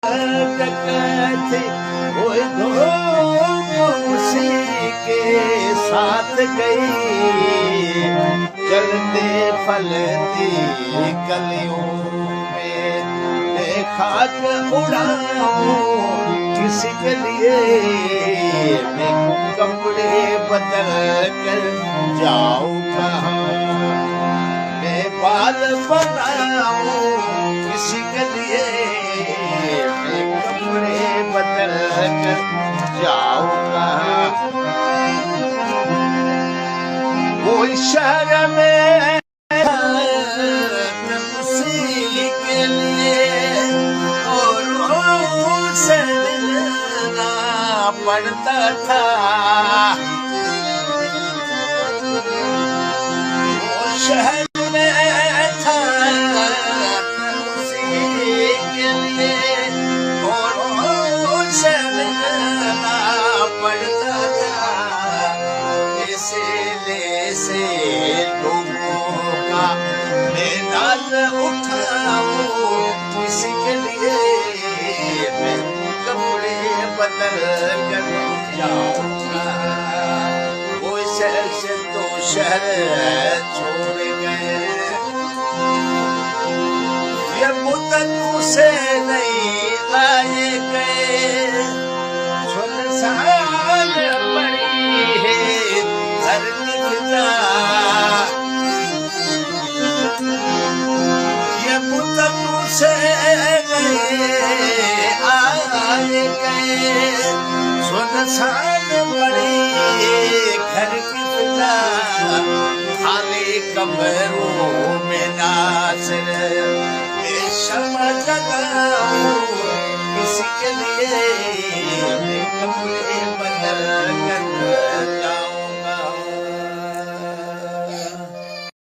थे वो दो उसी के साथ गई चलते फलती गलियों में देखा के उड़ाऊं किसी के लिए मैं कपड़े बदल कर जाऊं कहाँ मैं बाल बनाऊं किसी के लिए बदल कर जाऊंगा वो शहर में उसी के लिए और से मिलना पड़ता था वो शहर से लोगों का मैं नाज उठाऊं किसी के लिए मैं कपड़े बदल कर जाऊंगा वो शहर से तो शहर छोड़ गए ये मुद्दत से नहीं लाए गए सुनसान पड़ी है घर की फिजा ये मुद्दत से आए गए सुनसान पड़ी घर की फिजा खाली कमरों में नासिर शम्मा जगाऊं